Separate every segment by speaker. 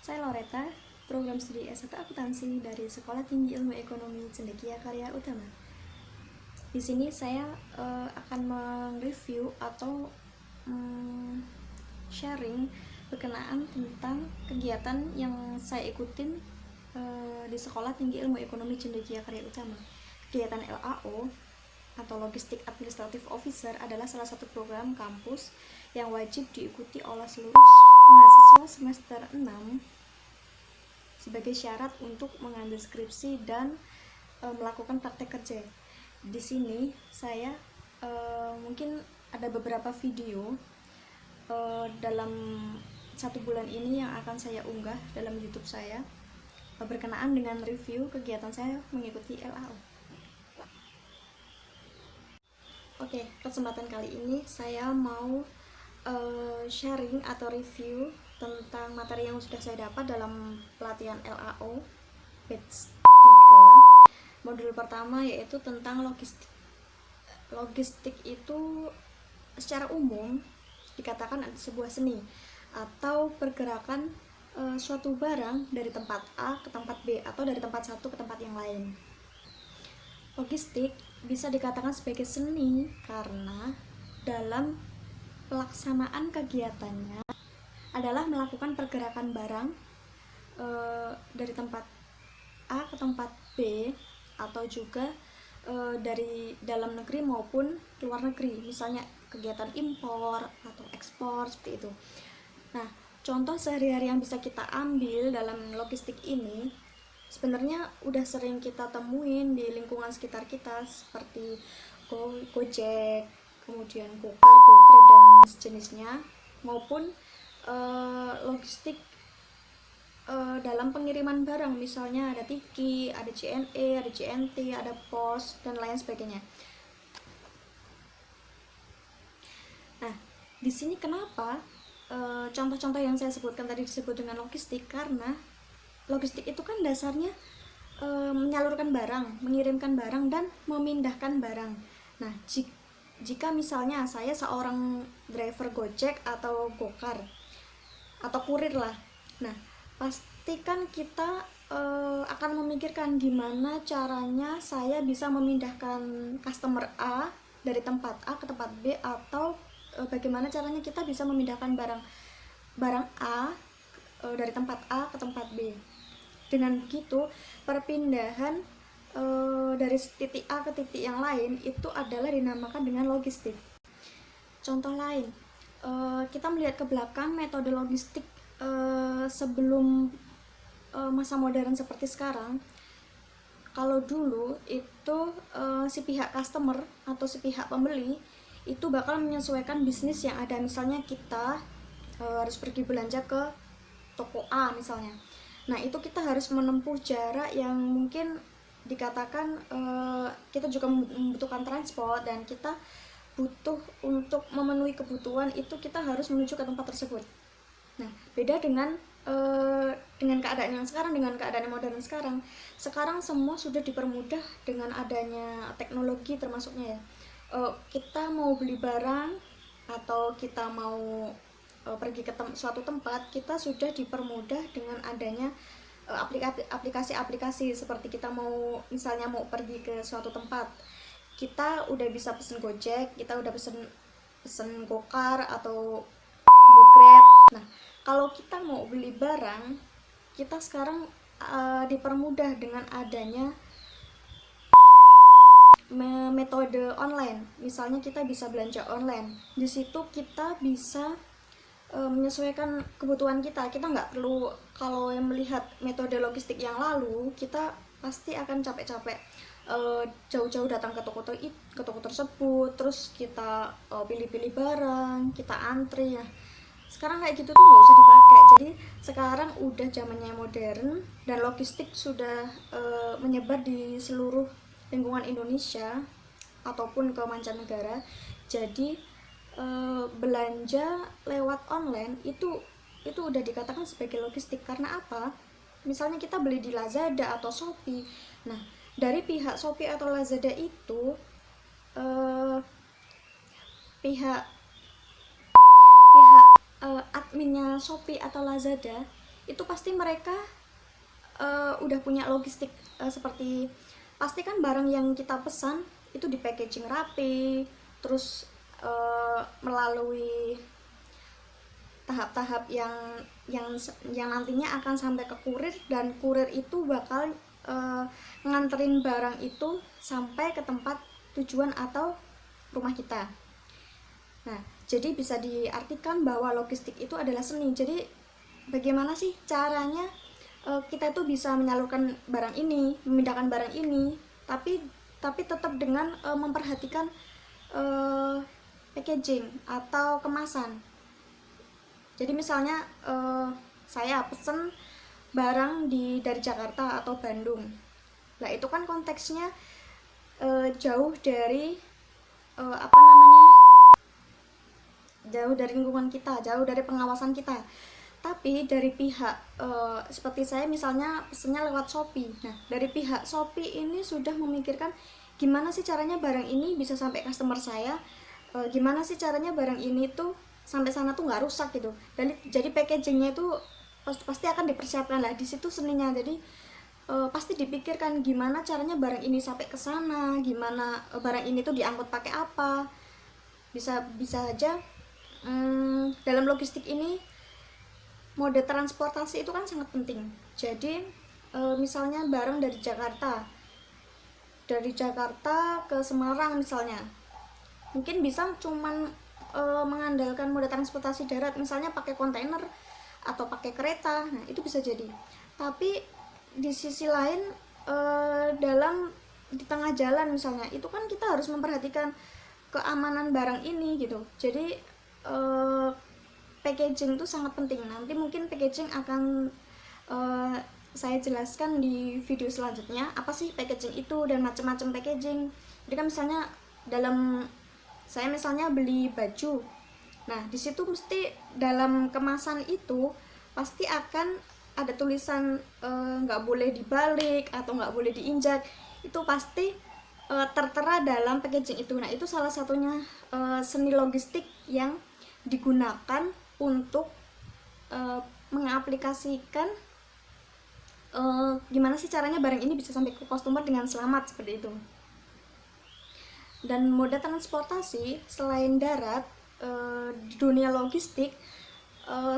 Speaker 1: Saya Loreta, program studi S1 Akuntansi dari Sekolah Tinggi Ilmu Ekonomi Cendekia Karya Utama. Di sini saya akan mereview atau sharing berkenaan tentang kegiatan yang saya ikutin di Sekolah Tinggi Ilmu Ekonomi Cendekia Karya Utama. Kegiatan LAO atau Logistik Administrative Officer adalah salah satu program kampus yang wajib diikuti oleh seluruh mahasiswa semester 6 sebagai syarat untuk mengambil skripsi dan melakukan praktek kerja. Di sini saya mungkin ada beberapa video dalam 1 bulan ini yang akan saya unggah dalam YouTube saya berkenaan dengan review kegiatan saya mengikuti LAO. Oke, kesempatan kali ini saya mau sharing atau review tentang materi yang sudah saya dapat dalam pelatihan LAO batch 3. Modul pertama yaitu tentang logistik. Logistik itu secara umum dikatakan sebuah seni atau pergerakan suatu barang dari tempat A ke tempat B atau dari tempat satu ke tempat yang lain. Logistik bisa dikatakan sebagai seni karena dalam pelaksanaan kegiatannya adalah melakukan pergerakan barang dari tempat A ke tempat B atau juga dari dalam negeri maupun luar negeri, misalnya kegiatan impor atau ekspor seperti itu. Nah, contoh sehari-hari yang bisa kita ambil dalam logistik ini sebenarnya udah sering kita temuin di lingkungan sekitar kita seperti Gojek, kemudian Gokar, GoGrab dan sejenisnya, maupun logistik dalam pengiriman barang, misalnya ada Tiki, ada JNE, ada JNT, ada Pos dan lain sebagainya. Nah, di sini kenapa contoh-contoh yang saya sebutkan tadi disebut dengan logistik? Karena logistik itu kan dasarnya menyalurkan barang, mengirimkan barang, dan memindahkan barang. Nah, jika misalnya saya seorang driver Gojek atau Gokar atau kurir lah, nah pastikan kita akan memikirkan gimana caranya saya bisa memindahkan customer A dari tempat A ke tempat B, atau bagaimana caranya kita bisa memindahkan barang A dari tempat A ke tempat B. Dengan begitu, perpindahan dari titik A ke titik yang lain itu adalah dinamakan dengan logistik. Contoh lain, kita melihat ke belakang metode logistik sebelum masa modern seperti sekarang. Kalau dulu itu si pihak customer atau si pihak pembeli itu bakal menyesuaikan bisnis yang ada. Misalnya kita harus pergi belanja ke toko A misalnya. Nah, itu kita harus menempuh jarak yang mungkin dikatakan kita juga membutuhkan transport, dan kita butuh untuk memenuhi kebutuhan itu kita harus menuju ke tempat tersebut. Nah, beda dengan keadaan yang sekarang, dengan keadaan yang modern sekarang. Sekarang semua sudah dipermudah dengan adanya teknologi termasuknya ya. Kita mau beli barang atau kita mau pergi ke suatu tempat, kita sudah dipermudah dengan adanya aplikasi-aplikasi. Seperti kita mau misalnya mau pergi ke suatu tempat, kita udah bisa pesen Gojek, kita udah pesen Gokar atau GoGrab. Nah, kalau kita mau beli barang, kita sekarang dipermudah dengan adanya metode online. Misalnya kita bisa belanja online. Di situ kita bisa menyesuaikan kebutuhan kita. Kita nggak perlu, kalau yang melihat metode logistik yang lalu, kita pasti akan capek-capek jauh-jauh datang ke toko tersebut, terus kita pilih-pilih barang, kita antri. Nah, sekarang kayak gitu tuh nggak usah dipakai. Jadi sekarang udah zamannya modern dan logistik sudah menyebar di seluruh lingkungan Indonesia ataupun ke mancanegara. Jadi belanja lewat online itu udah dikatakan sebagai logistik. Karena apa? Misalnya kita beli di Lazada atau Shopee. Nah, dari pihak Shopee atau Lazada itu pihak adminnya Shopee atau Lazada itu pasti mereka udah punya logistik, seperti pasti kan barang yang kita pesan itu di packaging rapi, terus melalui tahap-tahap yang nantinya akan sampai ke kurir, dan kurir itu bakal nganterin barang itu sampai ke tempat tujuan atau rumah kita. Nah, jadi bisa diartikan bahwa logistik itu adalah seni. Jadi bagaimana sih caranya kita itu bisa menyalurkan barang ini, memindahkan barang ini, tapi tetap dengan memperhatikan packaging atau kemasan. Jadi misalnya saya pesen barang dari Jakarta atau Bandung, nah itu kan konteksnya jauh dari jauh dari lingkungan kita, jauh dari pengawasan kita. Tapi dari pihak seperti saya misalnya pesennya lewat Shopee. Nah, dari pihak Shopee ini sudah memikirkan gimana sih caranya barang ini bisa sampai customer saya, gimana sih caranya barang ini tuh sampai sana tuh nggak rusak gitu. Dan jadi packagingnya itu pasti akan dipersiapkan lah, di situ seninya. Jadi pasti dipikirkan gimana caranya barang ini sampai ke sana, gimana barang ini tuh diangkut pakai apa. Bisa aja dalam logistik ini mode transportasi itu kan sangat penting. Jadi misalnya barang dari Jakarta ke Semarang misalnya, mungkin bisa cuman mengandalkan mode transportasi darat, misalnya pakai kontainer atau pakai kereta. Nah, itu bisa jadi. Tapi di sisi lain di tengah jalan misalnya, itu kan kita harus memperhatikan keamanan barang ini gitu. Jadi packaging itu sangat penting. Nanti mungkin packaging akan saya jelaskan di video selanjutnya, apa sih packaging itu dan macam-macam packaging. Jadi kan misalnya saya misalnya beli baju, nah di situ mesti dalam kemasan itu pasti akan ada tulisan nggak boleh dibalik atau nggak boleh diinjak, itu pasti tertera dalam packaging itu. Nah, itu salah satunya seni logistik yang digunakan untuk mengaplikasikan gimana sih caranya barang ini bisa sampai ke customer dengan selamat, seperti itu. Dan moda transportasi selain darat, di dunia logistik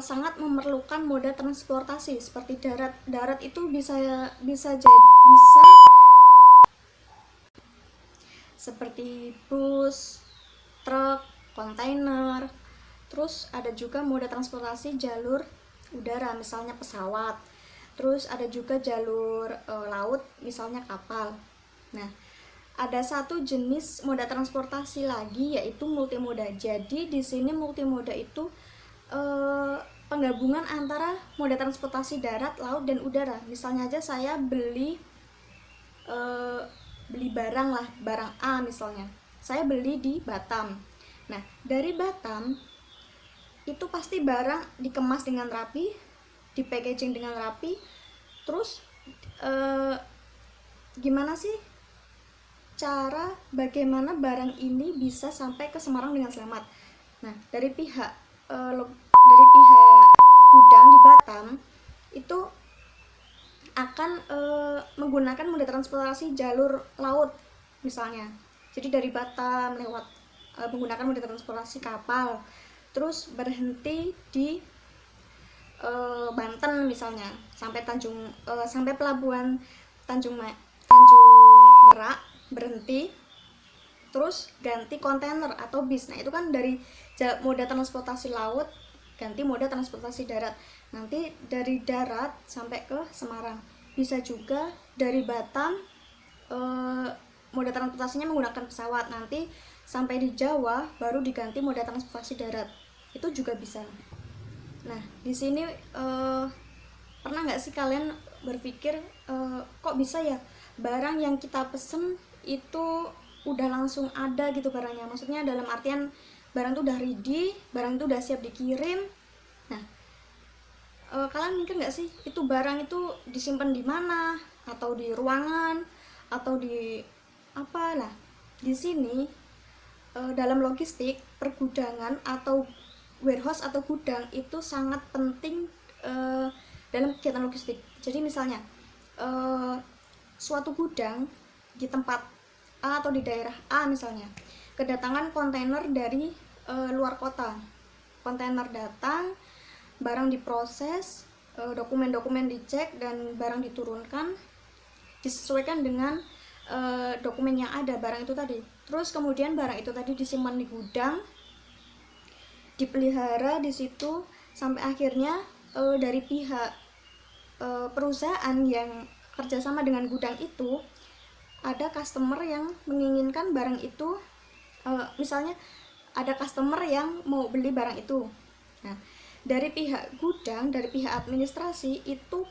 Speaker 1: sangat memerlukan moda transportasi seperti darat itu bisa seperti bus, truk, kontainer. Terus ada juga moda transportasi jalur udara, misalnya pesawat. Terus ada juga jalur laut, misalnya kapal. Nah, ada satu jenis moda transportasi lagi, yaitu multimoda. Jadi di sini multimoda itu penggabungan antara moda transportasi darat, laut, dan udara. Misalnya aja saya beli barang A misalnya. Saya beli di Batam. Nah, dari Batam itu pasti barang dikemas dengan rapi, di packaging dengan rapi. Terus gimana sih cara bagaimana barang ini bisa sampai ke Semarang dengan selamat? Nah, dari pihak gudang di Batam itu akan menggunakan moda transportasi jalur laut misalnya. Jadi dari Batam lewat menggunakan moda transportasi kapal, terus berhenti di Banten misalnya, sampai sampai pelabuhan Tanjung Merak, berhenti, terus ganti kontainer atau bis. Nah, itu kan dari moda transportasi laut ganti moda transportasi darat. Nanti dari darat sampai ke Semarang. Bisa juga dari Batam moda transportasinya menggunakan pesawat, nanti sampai di Jawa baru diganti moda transportasi darat. Itu juga bisa. Nah, di sini pernah nggak sih kalian berpikir kok bisa ya barang yang kita pesen itu udah langsung ada gitu barangnya, maksudnya dalam artian barang itu udah ready, barang itu udah siap dikirim. Nah, kalian mikir nggak sih itu barang itu disimpan di mana, atau di ruangan, atau di apa lah. Di sini dalam logistik, pergudangan atau warehouse atau gudang itu sangat penting dalam kegiatan logistik. Jadi misalnya suatu gudang di tempat A atau di daerah A misalnya, kedatangan kontainer dari luar kota. Kontainer datang, barang diproses, dokumen-dokumen dicek, dan barang diturunkan disesuaikan dengan dokumen yang ada barang itu tadi. Terus kemudian barang itu tadi disimpan di gudang, dipelihara di situ sampai akhirnya dari pihak perusahaan yang kerjasama dengan gudang itu, ada customer yang menginginkan barang itu, misalnya ada customer yang mau beli barang itu. Nah, dari pihak gudang, dari pihak administrasi itu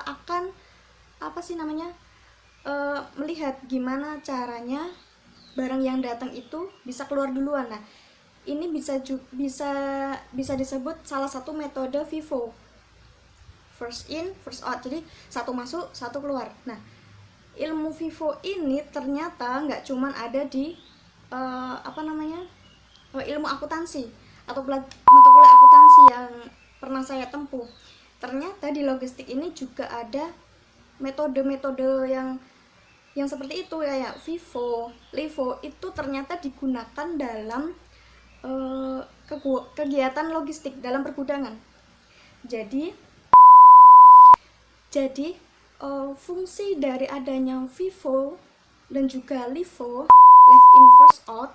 Speaker 1: akan melihat gimana caranya barang yang datang itu bisa keluar duluan. Nah, ini bisa disebut salah satu metode FIFO, first in first out. Jadi satu masuk satu keluar. Nah, ilmu FIFO ini ternyata nggak cuman ada di ilmu akuntansi atau mata kuliah akuntansi yang pernah saya tempuh. Ternyata di logistik ini juga ada metode-metode yang seperti itu, kayak FIFO, LIFO, itu ternyata digunakan dalam kegiatan logistik dalam pergudangan. Jadi fungsi dari adanya FIFO dan juga LIFO, left in first out,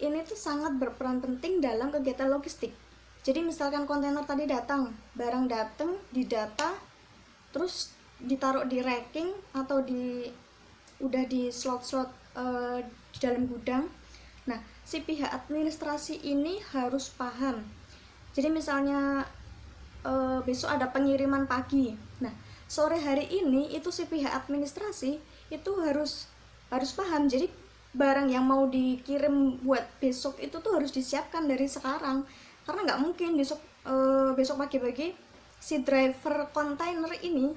Speaker 1: ini tuh sangat berperan penting dalam kegiatan logistik. Jadi misalkan kontainer tadi datang, barang datang, didata, terus ditaruh di racking atau udah di slot-slot di dalam gudang. Nah, si pihak administrasi ini harus paham. Jadi misalnya besok ada pengiriman pagi. Nah, sore hari ini itu si pihak administrasi itu harus paham. Jadi barang yang mau dikirim buat besok itu tuh harus disiapkan dari sekarang, karena nggak mungkin besok pagi-pagi si driver kontainer ini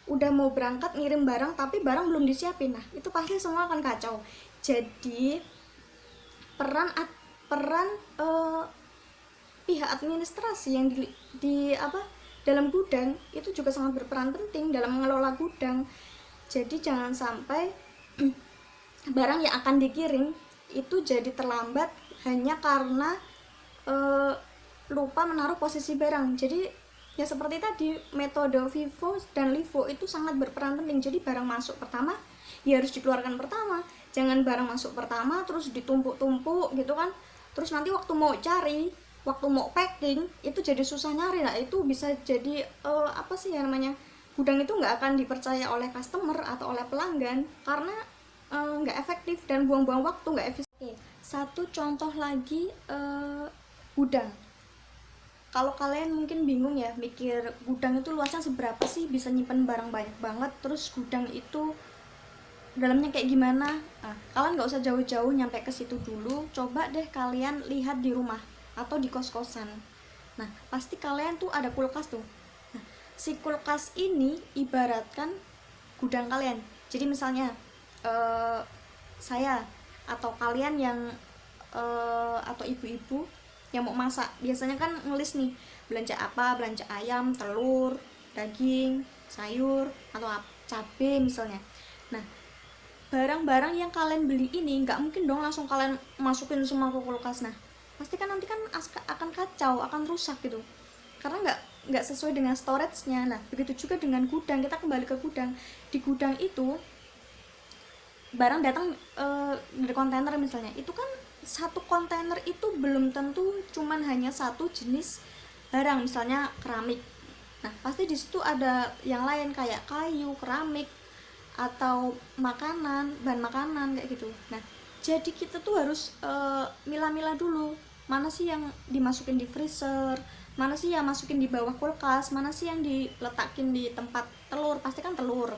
Speaker 1: udah mau berangkat ngirim barang tapi barang belum disiapin. Nah, itu pasti semua akan kacau. Jadi peran pihak administrasi yang dalam gudang itu juga sangat berperan penting dalam mengelola gudang. Jadi jangan sampai barang yang akan dikirim itu jadi terlambat hanya karena lupa menaruh posisi barang. Jadi ya seperti tadi, metode FIFO dan LIFO itu sangat berperan penting. Jadi barang masuk pertama ya harus dikeluarkan pertama, jangan barang masuk pertama terus ditumpuk-tumpuk gitu kan, terus nanti waktu mau packing itu jadi susah nyari. Nah, itu bisa jadi gudang itu nggak akan dipercaya oleh customer atau oleh pelanggan karena nggak efektif dan buang-buang waktu, nggak efisien. Oke, satu contoh lagi, gudang. Kalau kalian mungkin bingung ya mikir gudang itu luasnya seberapa sih, bisa nyimpen barang banyak banget, terus gudang itu dalamnya kayak gimana. Nah, kalian nggak usah jauh-jauh nyampe ke situ dulu, coba deh kalian lihat di rumah atau di kos-kosan. Nah, pasti kalian tuh ada kulkas tuh. Nah, si kulkas ini ibaratkan gudang kalian. Jadi misalnya saya atau kalian yang atau ibu-ibu yang mau masak, biasanya kan ngelis nih belanja apa, belanja ayam, telur, daging, sayur, atau cabai misalnya. Nah, barang-barang yang kalian beli ini nggak mungkin dong langsung kalian masukin semua ke kulkas. Nah, pasti kan nanti kan akan kacau, akan rusak gitu, karena nggak sesuai dengan storage-nya. Nah, begitu juga dengan gudang. Kita kembali ke gudang. Di gudang itu barang datang dari kontainer misalnya, itu kan satu kontainer itu belum tentu cuman hanya satu jenis barang, misalnya keramik. Nah, pasti di situ ada yang lain kayak kayu, keramik, atau makanan, bahan makanan kayak gitu. Nah, jadi kita tuh harus milah-milah dulu, mana sih yang dimasukin di freezer, mana sih yang masukin di bawah kulkas, mana sih yang diletakin di tempat telur, pasti kan telur.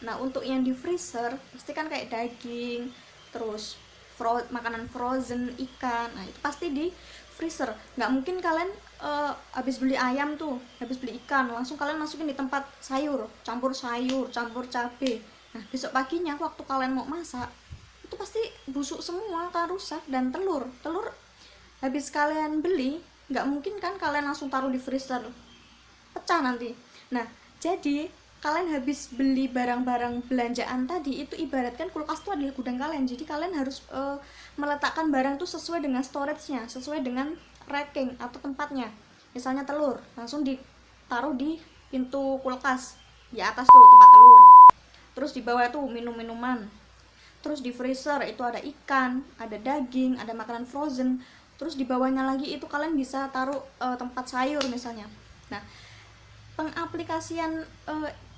Speaker 1: Nah, untuk yang di freezer pasti kan kayak daging, terus makanan frozen, ikan. Nah, itu pasti di freezer. Nggak mungkin kalian habis beli ayam tuh, habis beli ikan, langsung kalian masukin di tempat sayur, campur cabai. Nah, besok paginya waktu kalian mau masak itu pasti busuk semua, kan rusak. Dan telur habis kalian beli, nggak mungkin kan kalian langsung taruh di freezer, pecah nanti. Nah, jadi kalian habis beli barang-barang belanjaan tadi, itu ibaratkan kulkas itu adalah gudang kalian. Jadi kalian harus meletakkan barang itu sesuai dengan storage-nya, sesuai dengan racking atau tempatnya. Misalnya telur, langsung ditaruh di pintu kulkas, di atas tuh tempat telur. Terus di bawah tuh minum-minuman. Terus di freezer itu ada ikan, ada daging, ada makanan frozen. Terus di bawahnya lagi itu kalian bisa taruh tempat sayur misalnya. Nah, pengaplikasian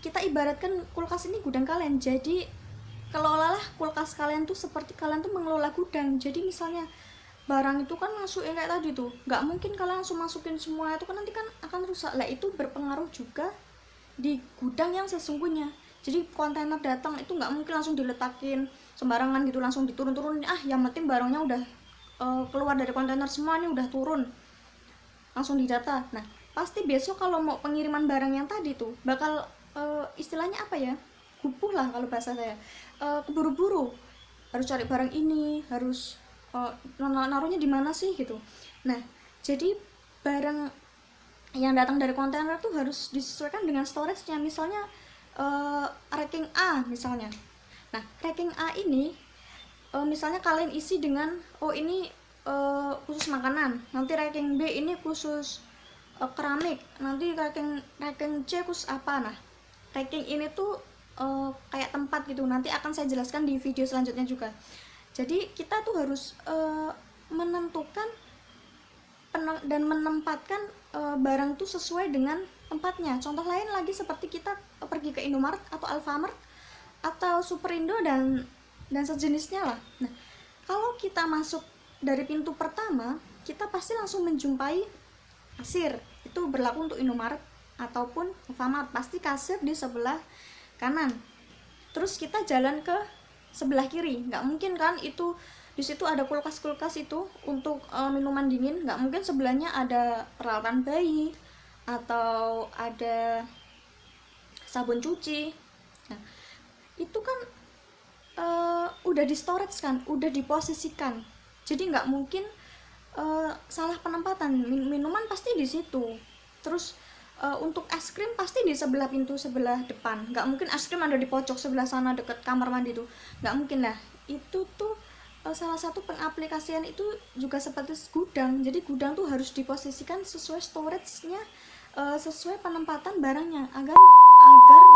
Speaker 1: kita ibaratkan kulkas ini gudang kalian. Jadi kelolalah kulkas kalian tuh seperti kalian tuh mengelola gudang. Jadi misalnya barang itu kan masuk kayak tadi tuh, nggak mungkin kalian langsung masukin semua, itu kan nanti kan akan rusak lah. Itu berpengaruh juga di gudang yang sesungguhnya. Jadi kontainer datang itu nggak mungkin langsung diletakin sembarangan gitu, langsung diturun-turunin, yang penting barangnya udah keluar dari kontainer semua nih, udah turun, langsung didata. Nah, pasti besok kalau mau pengiriman barang yang tadi tuh bakal istilahnya apa ya, gupuh lah kalau bahasa saya, keburu-buru, harus cari barang ini, harus naruhnya di mana sih gitu. Nah, jadi barang yang datang dari kontainer tuh harus disesuaikan dengan storage-nya. Misalnya racking A misalnya. Nah, racking A ini misalnya kalian isi dengan ini khusus makanan, nanti racking B ini khusus keramik, nanti racking C khusus apa. Nah, racking ini tuh kayak tempat gitu, nanti akan saya jelaskan di video selanjutnya juga. Jadi kita tuh harus menentukan dan menempatkan barang tuh sesuai dengan tempatnya. Contoh lain lagi seperti kita pergi ke Indomaret atau Alfamart atau Superindo dan sejenisnya lah. Nah, kalau kita masuk dari pintu pertama, kita pasti langsung menjumpai kasir. Itu berlaku untuk Indomaret ataupun Alfamart, pasti kasir di sebelah kanan. Terus kita jalan ke sebelah kiri, nggak mungkin kan itu di situ ada kulkas itu untuk minuman dingin, nggak mungkin sebelahnya ada peralatan bayi atau ada sabun cuci. Nah, itu kan udah di storage kan, udah diposisikan, jadi nggak mungkin salah penempatan. Minuman pasti di situ. Terus untuk es krim pasti di sebelah pintu sebelah depan, nggak mungkin es krim ada di pojok sebelah sana deket kamar mandi tuh, nggak mungkin lah. Itu tuh salah satu pengaplikasian itu juga seperti gudang. Jadi gudang tuh harus diposisikan sesuai storage-nya, sesuai penempatan barangnya, agar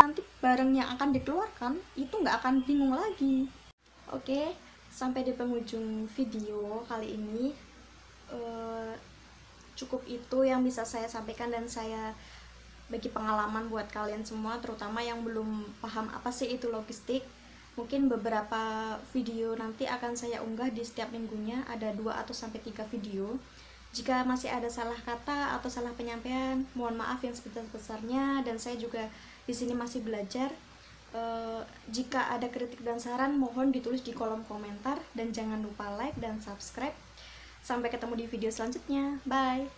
Speaker 1: nanti barang yang akan dikeluarkan itu nggak akan bingung lagi. Oke, sampai di penghujung video kali ini. Cukup itu yang bisa saya sampaikan dan saya bagi pengalaman buat kalian semua, terutama yang belum paham apa sih itu logistik. Mungkin beberapa video nanti akan saya unggah di setiap minggunya, ada 2 atau sampai 3 video. Jika masih ada salah kata atau salah penyampaian, mohon maaf yang sebesar-besarnya, dan saya juga di sini masih belajar. Jika ada kritik dan saran, mohon ditulis di kolom komentar, dan jangan lupa like dan subscribe. Sampai ketemu di video selanjutnya. Bye.